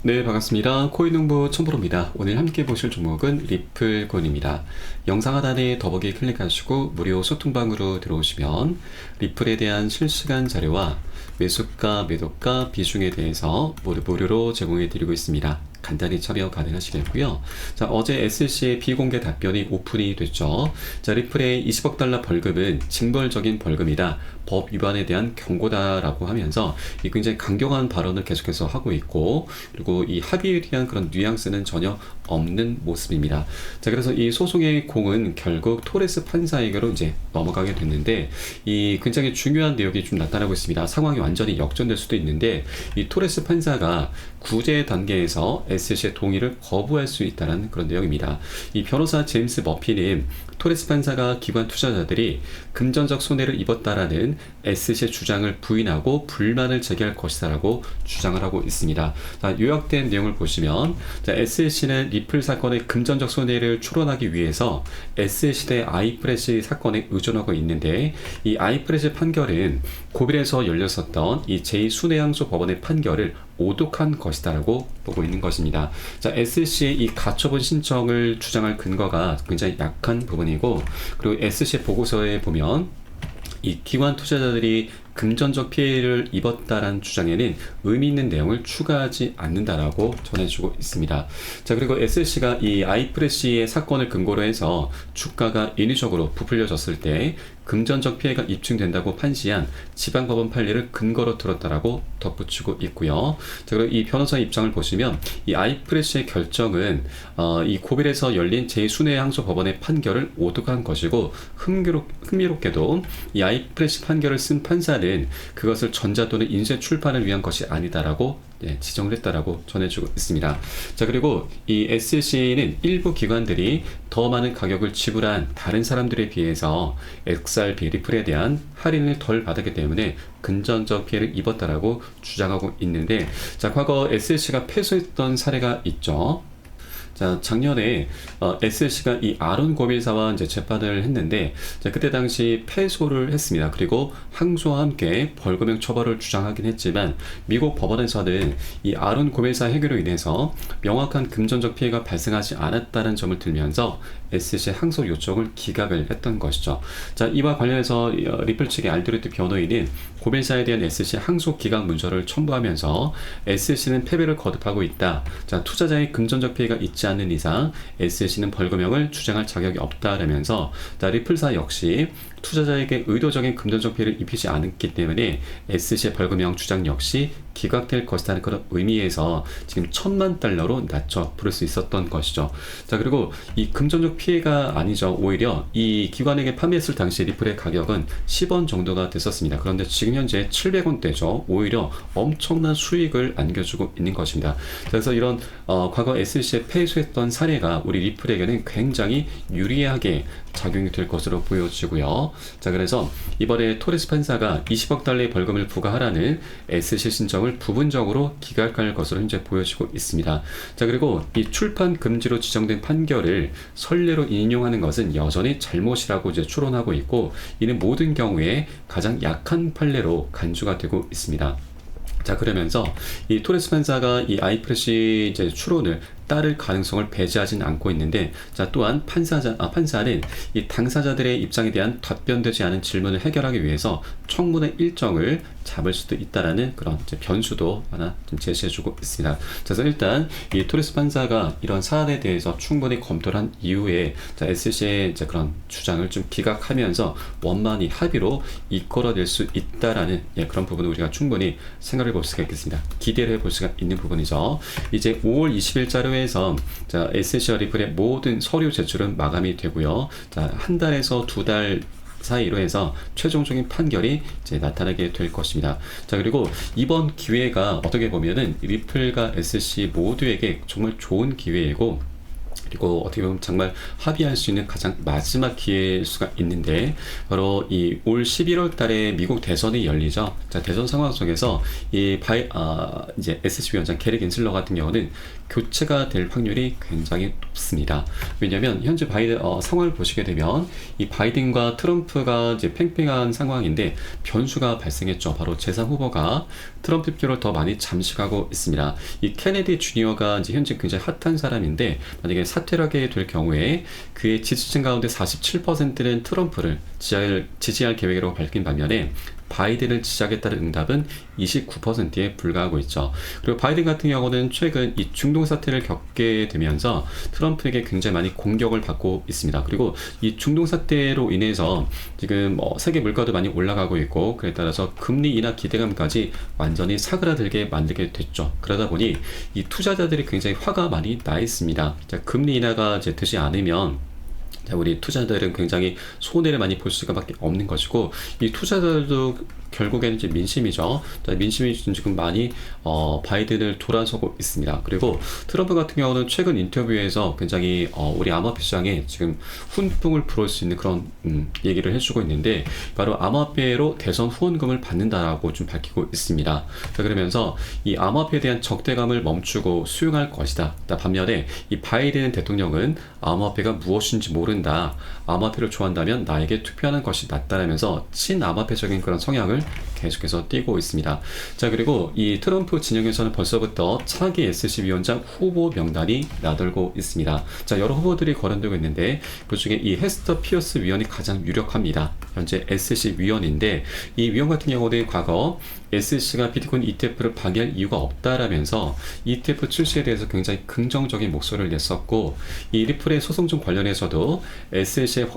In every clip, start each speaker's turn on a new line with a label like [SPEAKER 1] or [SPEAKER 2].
[SPEAKER 1] 네, 반갑습니다. 코인농부 첨부로입니다. 오늘 함께 보실 종목은 리플코인입니다. 영상 하단에 더보기 클릭하시고 무료 소통방으로 들어오시면 리플에 대한 실시간 자료와 매수가, 매도가, 비중에 대해서 모두 무료로 제공해 드리고 있습니다. 간단히 참여 가능하시겠고요. 자, 어제 SC의 비공개 답변이 오픈이 됐죠. 자, 리플의 20억 달러 벌금은 징벌적인 벌금이다. 법 위반에 대한 경고다라고 하면서 이 굉장히 강경한 발언을 계속해서 하고 있고, 그리고 이 합의에 대한 그런 뉘앙스는 전혀 없는 모습입니다. 자, 그래서 이 소송의 공은 결국 토레스 판사에게로 이제 넘어가게 됐는데, 이 굉장히 중요한 내용이 좀 나타나고 있습니다. 상황이 완전히 역전될 수도 있는데, 이 토레스 판사가 구제 단계에서 SC의 동의를 거부할 수 있다는 그런 내용입니다. 이 변호사 제임스 머피는 토레스 판사가 기관 투자자들이 금전적 손해를 입었다라는 SC의 주장을 부인하고 불만을 제기할 것이다라고 주장을 하고 있습니다. 자, 요약된 내용을 보시면, 자, SC는 리플 사건의 금전적 손해를 추론하기 위해서 SC 대 아이프레시 사건에 의존하고 있는데, 이 아이프레시 판결은 고빌에서 열렸었던 이 제2순회항소 법원의 판결을 오독한 것이다라고 보고 있는 것입니다. 자, SC의 이 가처분 신청을 주장할 근거가 굉장히 약한 부분이고, 그리고 SC의 보고서에 보면 이 기관 투자자들이 금전적 피해를 입었다라는 주장에는 의미 있는 내용을 추가하지 않는다라고 전해주고 있습니다. 자, 그리고 SC가 이 아이프레시의 사건을 근거로 해서 주가가 인위적으로 부풀려졌을 때 금전적 피해가 입증된다고 판시한 지방법원 판례를 근거로 들었다라고 덧붙이고 있고요. 자, 그리고 이 변호사의 입장을 보시면 이 아이프레시의 결정은 이 고빌에서 열린 제2순회항소 법원의 판결을 오독한 것이고, 흥미롭게도 이 아이프레시 판결을 쓴 판사는 그것을 전자 또는 인쇄 출판을 위한 것이 아니다라고 지정을 했다라고 전해주고 있습니다. 자, 그리고 이 SC는 일부 기관들이 더 많은 가격을 지불한 다른 사람들에 비해서 XRP 리플에 대한 할인을 덜 받았기 때문에 금전적 피해를 입었다라고 주장하고 있는데, 자, 과거 SC가 패소했던 사례가 있죠. 자, 작년에 SC가 이 아론 고빌사와 이제 재판을 했는데, 자, 그때 당시 패소를 했습니다. 그리고 항소와 함께 벌금형 처벌을 주장하긴 했지만 미국 법원에서는 이 아론 고빌사 해결로 인해서 명확한 금전적 피해가 발생하지 않았다는 점을 들면서 SC의 항소 요청을 기각을 했던 것이죠. 자, 이와 관련해서 리플 측의 알드레트 변호인은 고빌사에 대한 SC 항소 기각 문서를 첨부하면서 SC는 패배를 거듭하고 있다. 자, 투자자의 금전적 피해가 있지 않는 이상 SC는 벌금형을 주장할 자격이 없다라면서, 자, 리플사 역시 투자자에게 의도적인 금전적 피해를 입히지 않았기 때문에 SC의 벌금형 주장 역시 기각될 것이라는 그런 의미에서 지금 $10,000,000로 낮춰 부를 수 있었던 것이죠. 자, 그리고 이 금전적 피해가 아니죠. 오히려 이 기관에게 판매했을 당시 리플의 가격은 10원 정도가 됐었습니다. 그런데 지금 현재 700원대죠. 오히려 엄청난 수익을 안겨주고 있는 것입니다. 그래서 이런 과거 SC에 패소했던 사례가 우리 리플에게는 굉장히 유리하게 작용이 될 것으로 보여지고요. 자, 그래서 이번에 토레스 판사가 20억 달러의 벌금을 부과하라는 SC 신청을 부분적으로 기각할 것으로 현재 보여지고 있습니다. 자, 그리고 이 출판 금지로 지정된 판결을 선례로 인용하는 것은 여전히 잘못이라고 이제 추론하고 있고, 이는 모든 경우에 가장 약한 판례로 간주가 되고 있습니다. 자, 그러면서 이 토레스 판사가 이 아이프레시 이제 추론을 따를 가능성을 배제하진 않고 있는데, 자, 또한 판사는 이 당사자들의 입장에 대한 답변되지 않은 질문을 해결하기 위해서 청문회 일정을 잡을 수도 있다라는 그런 이제 변수도 하나 좀 제시해주고 있습니다. 그래서 일단 이 토레스 판사가 이런 사안에 대해서 충분히 검토를 한 이후에, 자, SC의 이제 그런 주장을 좀 기각하면서 원만히 합의로 이끌어낼 수 있다라는 그런 부분을 우리가 충분히 생각해 볼 수가 있겠습니다. 기대를 해볼 수가 있는 부분이죠. 이제 5월 20일자로 해서, 자, SC와 리플의 모든 서류 제출은 마감이 되고요. 자, 한 달에서 두 달 사이로 해서 최종적인 판결이 이제 나타나게 될 것입니다. 자, 그리고 이번 기회가 어떻게 보면은 리플과 SC 모두에게 정말 좋은 기회이고, 그리고 어떻게 보면 정말 합의할 수 있는 가장 마지막 기회일 수가 있는데, 바로 이 올 11월 달에 미국 대선이 열리죠. 자, 대선 상황 속에서 이제 SC 위원장 게리 겐슬러 같은 경우는 교체가 될 확률이 굉장히 높습니다. 왜냐하면 현재 상황을 보시게 되면 이 바이든과 트럼프가 이제 팽팽한 상황인데 변수가 발생했죠. 바로 제3 후보가 트럼프 표를 더 많이 잠식하고 있습니다. 이 케네디 주니어가 이제 현재 굉장히 핫한 사람인데, 만약에 사퇴를 하게 될 경우에 그의 지지층 가운데 47%는 트럼프를 지지할 계획이라고 밝힌 반면에 바이든을 지지하겠다는 응답은 29%에 불과하고 있죠. 그리고 바이든 같은 경우는 최근 이 중동 사태를 겪게 되면서 트럼프에게 굉장히 많이 공격을 받고 있습니다. 그리고 이 중동 사태로 인해서 지금 세계 물가도 많이 올라가고 있고, 그에 따라서 금리 인하 기대감까지 완전히 사그라들게 만들게 됐죠. 그러다 보니 이 투자자들이 굉장히 화가 많이 나 있습니다. 자, 금리 인하가 이제 되지 않으면 우리 투자자들은 굉장히 손해를 많이 볼 수밖에 없는 것이고, 이 투자자들도 결국에는 이제 민심이죠. 민심이 지금 많이 바이든을 돌아서고 있습니다. 그리고 트럼프 같은 경우는 최근 인터뷰에서 굉장히 우리 암호화폐 시장에 지금 훈풍을 불어올 수 있는 그런 얘기를 해주고 있는데, 바로 암호화폐로 대선 후원금을 받는다라고 좀 밝히고 있습니다. 자, 그러면서 이 암호화폐에 대한 적대감을 멈추고 수용할 것이다. 반면에 이 바이든 대통령은 암호화폐가 무엇인지 모른다, 암호화폐를 좋아한다면 나에게 투표하는 것이 낫다라면서 친암호화폐적인 그런 성향을 계속해서 띄고 있습니다. 자, 그리고 이 트럼프 진영에서는 벌써부터 차기 SC 위원장 후보 명단이 나돌고 있습니다. 자, 여러 후보들이 거론되고 있는데 그 중에 이 헤스터 피어스 위원이 가장 유력합니다. 현재 SC 위원인데, 이 위원 같은 경우는 과거 SC가 비트코인 ETF를 방해할 이유가 없다라면서 ETF 출시에 대해서 굉장히 긍정적인 목소리를 냈었고, 이 리플의 소송중 관련해서도 SC의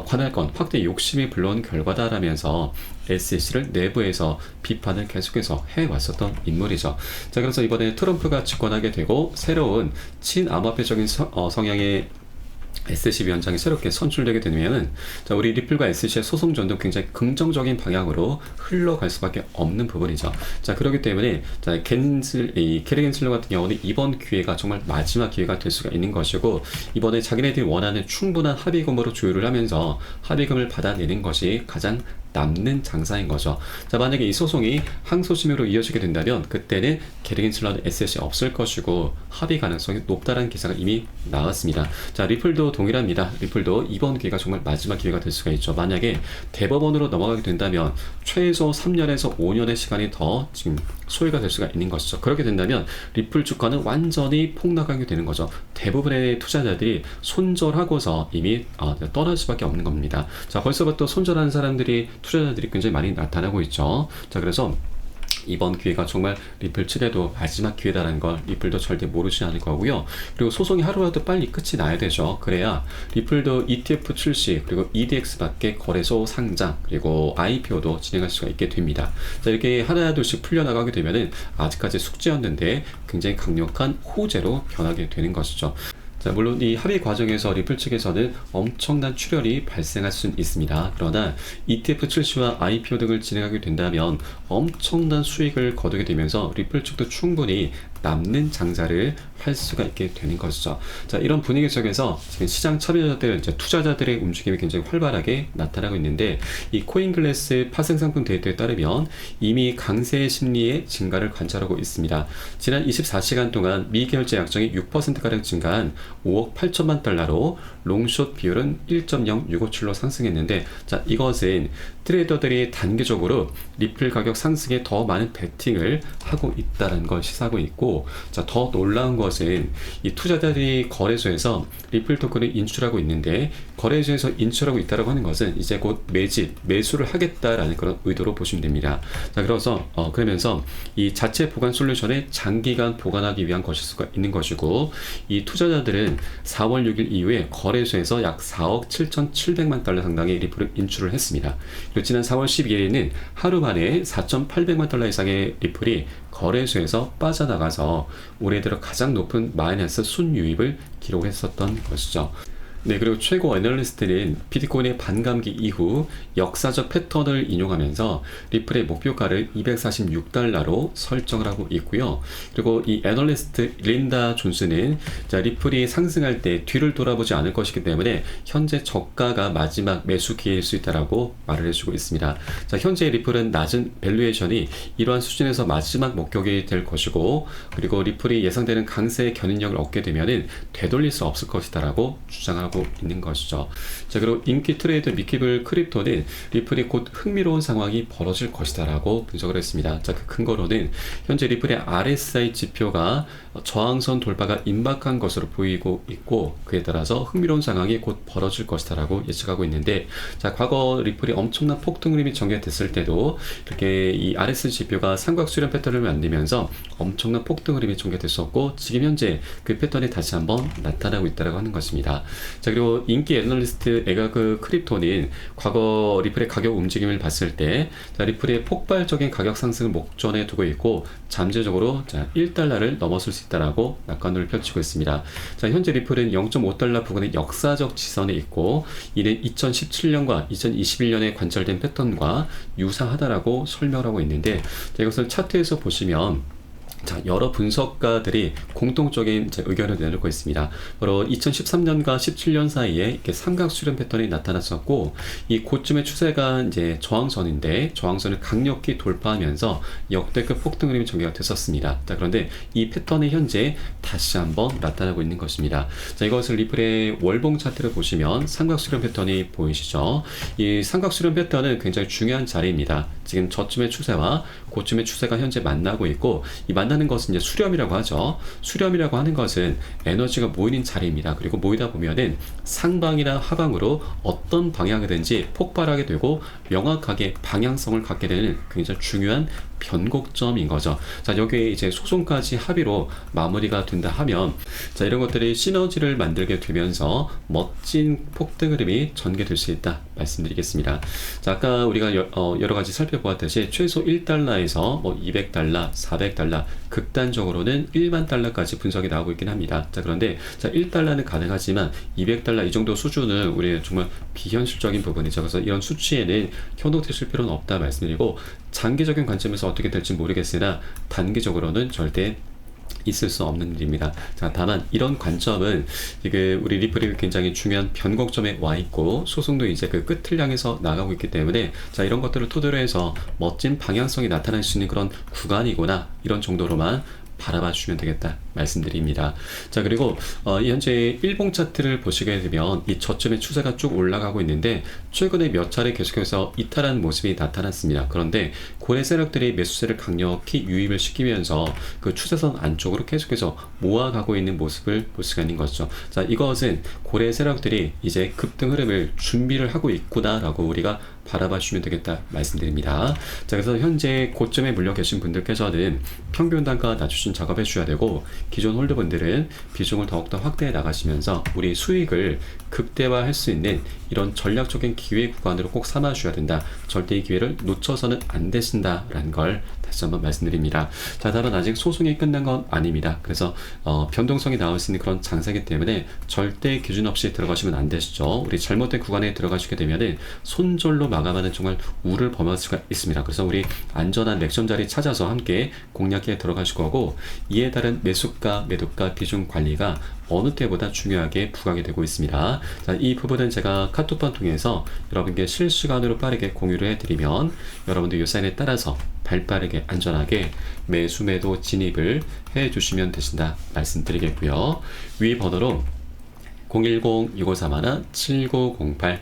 [SPEAKER 1] 관할권 확대 욕심이 불러온 결과다라면서 SC를 내부에서 비판을 계속해서 해왔었던 인물이죠. 자, 그래서 이번에 트럼프가 집권하게 되고 새로운 친암호화폐적인 성향의 SC 위원장이 새롭게 선출되게 되면은, 자, 우리 리플과 SC의 소송전도 굉장히 긍정적인 방향으로 흘러갈 수밖에 없는 부분이죠. 자, 그렇기 때문에 게리 겐슬러 같은 경우는 이번 기회가 정말 마지막 기회가 될 수가 있는 것이고, 이번에 자기네들이 원하는 충분한 합의금으로 조율을 하면서 합의금을 받아내는 것이 가장 남는 장사인 거죠. 자, 만약에 이 소송이 항소심으로 이어지게 된다면 그때는 게리 겐슬러는 SC에 없을 것이고 합의 가능성이 높다는 기사가 이미 나왔습니다. 자, 리플도 동일합니다. 리플도 이번 기회가 정말 마지막 기회가 될 수가 있죠. 만약에 대법원으로 넘어가게 된다면 최소 3년에서 5년의 시간이 더 지금 소요가 될 수가 있는 것이죠. 그렇게 된다면 리플 주가는 완전히 폭락하게 되는 거죠. 대부분의 투자자들이 손절하고서 이미 떠날 수밖에 없는 겁니다. 자, 벌써부터 손절하는 투자자들이 굉장히 많이 나타나고 있죠. 자, 그래서 이번 기회가 정말 리플 측에도 마지막 기회다라는 걸 리플도 절대 모르지 않을 거고요. 그리고 소송이 하루라도 빨리 끝이 나야 되죠. 그래야 리플도 ETF 출시, 그리고 EDX 밖에 거래소 상장, 그리고 IPO도 진행할 수가 있게 됩니다. 자, 이렇게 하나둘씩 풀려나가게 되면은 아직까지 숙제였는데 굉장히 강력한 호재로 변하게 되는 것이죠. 자, 물론 이 합의 과정에서 리플 측에서는 엄청난 출혈이 발생할 수 있습니다. 그러나 ETF 출시와 IPO 등을 진행하게 된다면 엄청난 수익을 거두게 되면서 리플 측도 충분히 남는 장사를 할 수가 있게 되는 것이죠. 자, 이런 분위기 속에서 지금 시장 참여자들, 투자자들의 움직임이 굉장히 활발하게 나타나고 있는데, 이 코인글래스 파생상품 데이터에 따르면 이미 강세 심리의 증가를 관찰하고 있습니다. 지난 24시간 동안 미결제 약정이 6%가량 증가한 5억 8천만 달러로 롱숏 비율은 1.0657로 상승했는데, 자, 이것은 트레이더들이 단기적으로 리플 가격 상승에 더 많은 베팅을 하고 있다는 걸 시사하고 있고, 자, 더 놀라운 것은 이 투자자들이 거래소에서 리플 토큰을 인출하고 있는데, 거래소에서 인출하고 있다고 하는 것은 이제 곧 매수를 하겠다라는 그런 의도로 보시면 됩니다. 자, 그러면서 이 자체 보관 솔루션에 장기간 보관하기 위한 것일 수가 있는 것이고, 이 투자자들은 4월 6일 이후에 거래소에서 약 4억 7,700만 달러 상당의 리플을 인출을 했습니다. 그리고 지난 4월 12일에는 하루 만에 4,800만 달러 이상의 리플이 거래소에서 빠져나가서 올해 들어 가장 높은 마이너스 순유입을 기록했었던 것이죠. 네, 그리고 최고 애널리스트는 비트코인의 반감기 이후 역사적 패턴을 인용하면서 리플의 목표가를 246달러로 설정을 하고 있고요. 그리고 이 애널리스트 린다 존스는 자, 리플이 상승할 때 뒤를 돌아보지 않을 것이기 때문에 현재 저가가 마지막 매수 기회일 수 있다라고 말을 해주고 있습니다. 자, 현재 리플은 낮은 밸류에이션이 이러한 수준에서 마지막 목격이 될 것이고, 그리고 리플이 예상되는 강세의 견인력을 얻게 되면은 되돌릴 수 없을 것이다라고 주장하고 있는 것이죠. 자, 그리고 인기 트레이더 미키블 크립토는 리플이 곧 흥미로운 상황이 벌어질 것이다라고 분석을 했습니다. 자, 그 근거로는 현재 리플의 RSI 지표가 저항선 돌파가 임박한 것으로 보이고 있고, 그에 따라서 흥미로운 상황이 곧 벌어질 것이다라고 예측하고 있는데, 자, 과거 리플이 엄청난 폭등 흐름이 전개됐을 때도 이렇게 이 RSI 지표가 삼각 수렴 패턴을 만들면서 엄청난 폭등 흐름이 전개됐었고, 지금 현재 그 패턴이 다시 한번 나타나고 있다고 하는 것입니다. 자, 그리고 인기 애널리스트 에가그 크립토는 과거 리플의 가격 움직임을 봤을 때, 자, 리플의 폭발적인 가격 상승을 목전에 두고 있고, 잠재적으로 자, 1달러를 넘어설 수 있다라고 낙관론을 펼치고 있습니다. 자, 현재 리플은 0.5달러 부근의 역사적 지선에 있고, 이는 2017년과 2021년에 관찰된 패턴과 유사하다라고 설명하고 있는데, 자, 이것을 차트에서 보시면 자, 여러 분석가들이 공통적인 의견을 내놓고 있습니다. 바로 2013년과 17년 사이에 이렇게 삼각 수렴 패턴이 나타났었고, 이 고점의 추세가 이제 저항선인데, 저항선을 강력히 돌파하면서 역대급 폭등 흐름이 전개가 됐었습니다. 자, 그런데 이 패턴이 현재 다시 한번 나타나고 있는 것입니다. 자, 이것을 리플의 월봉 차트를 보시면 삼각 수렴 패턴이 보이시죠? 이 삼각 수렴 패턴은 굉장히 중요한 자리입니다. 지금 저점의 추세와 고점의 추세가 현재 만나고 있고, 이 만나는 것은 이제 수렴이라고 하죠. 수렴이라고 하는 것은 에너지가 모이는 자리입니다. 그리고 모이다 보면은 상방이나 하방으로 어떤 방향이든지 폭발하게 되고 명확하게 방향성을 갖게 되는 굉장히 중요한 변곡점인 거죠. 자, 여기에 이제 소송까지 합의로 마무리가 된다 하면, 자, 이런 것들이 시너지를 만들게 되면서 멋진 폭등 흐름이 전개될 수 있다 말씀드리겠습니다. 자, 아까 우리가 여러 가지 살펴보았듯이 최소 1달러에서 뭐 200달러, 400달러, 극단적으로는 1만 달러까지 분석이 나오고 있긴 합니다. 자, 그런데 자, 1달러는 가능하지만 200달러 이 정도 수준은 우리는 정말 비현실적인 부분이죠. 그래서 이런 수치에는 현혹되실 필요는 없다 말씀드리고, 장기적인 관점에서 어떻게 될지 모르겠으나 단기적으로는 절대 있을 수 없는 일입니다. 자, 다만 이런 관점은 이게 우리 리플이 굉장히 중요한 변곡점에 와 있고, 소송도 이제 그 끝을 향해서 나가고 있기 때문에, 자, 이런 것들을 토대로 해서 멋진 방향성이 나타날 수 있는 그런 구간이구나, 이런 정도로만 바라봐 주시면 되겠다 말씀드립니다. 자, 그리고 현재 일봉 차트를 보시게 되면 이 저점의 추세가 쭉 올라가고 있는데, 최근에 몇 차례 계속해서 이탈한 모습이 나타났습니다. 그런데 고래 세력들이 매수세를 강력히 유입을 시키면서 그 추세선 안쪽으로 계속해서 모아가고 있는 모습을 볼 수가 있는 것이죠. 자, 이것은 고래 세력들이 이제 급등 흐름을 준비를 하고 있구나라고 우리가 바라봐 주시면 되겠다 말씀드립니다. 자, 그래서 현재 고점에 물려 계신 분들께서는 평균 단가 낮추신 작업해 주셔야 되고, 기존 홀더분들은 비중을 더욱더 확대해 나가시면서 우리 수익을 극대화할 수 있는 이런 전략적인 기회 구간으로 꼭 삼아 주셔야 된다. 절대 이 기회를 놓쳐서는 안 되신다라는 걸 다시 한번 말씀드립니다. 자, 다만 아직 소송이 끝난 건 아닙니다. 그래서 변동성이 나올 수 있는 그런 장세이기 때문에 절대 기준 없이 들어가시면 안 되시죠. 우리 잘못된 구간에 들어가시게 되면은 손절로 마감하는 정말 우를 범할 수가 있습니다. 그래서 우리 안전한 맥점 자리 찾아서 함께 공략해 들어가실 거고, 이에 따른 매수가, 매도가 비중 관리가 어느 때보다 중요하게 부각이 되고 있습니다. 자, 이 부분은 제가 카톡방 통해서 여러분께 실시간으로 빠르게 공유를 해드리면, 여러분들 이 사인에 따라서 발빠르게 안전하게 매수 매도 진입을 해주시면 되신다 말씀드리겠고요. 위 번호로 010-6531-7908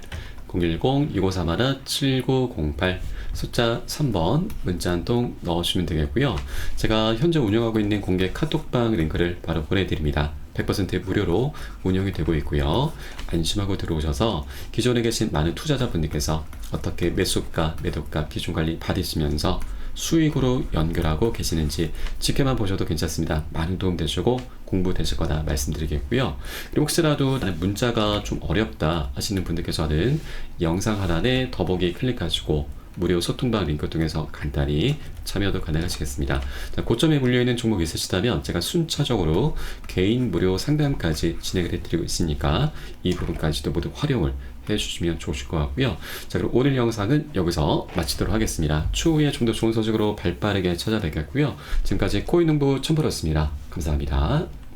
[SPEAKER 1] 010-6531-7908 숫자 3번 문자 한 통 넣어주시면 되겠고요. 제가 현재 운영하고 있는 공개 카톡방 링크를 바로 보내드립니다. 100% 무료로 운영이 되고 있고요. 안심하고 들어오셔서 기존에 계신 많은 투자자분들께서 어떻게 매수가, 매도가 비중 관리 받으시면서 수익으로 연결하고 계시는지 지켜만 보셔도 괜찮습니다. 많은 도움 되시고 공부 되실 거다 말씀드리겠고요. 그리고 혹시라도 나는 문자가 좀 어렵다 하시는 분들께서는 영상 하단에 더보기 클릭하시고 무료 소통방 링크 통해서 간단히 참여도 가능하시겠습니다. 자, 고점에 물려있는 종목 있으시다면 제가 순차적으로 개인 무료 상담까지 진행을 해드리고 있으니까 이 부분까지도 모두 활용을 해주시면 좋으실 것 같고요. 자, 그럼 오늘 영상은 여기서 마치도록 하겠습니다. 추후에 좀 더 좋은 소식으로 발빠르게 찾아뵙겠고요. 지금까지 코인농부 첨보였습니다. 감사합니다.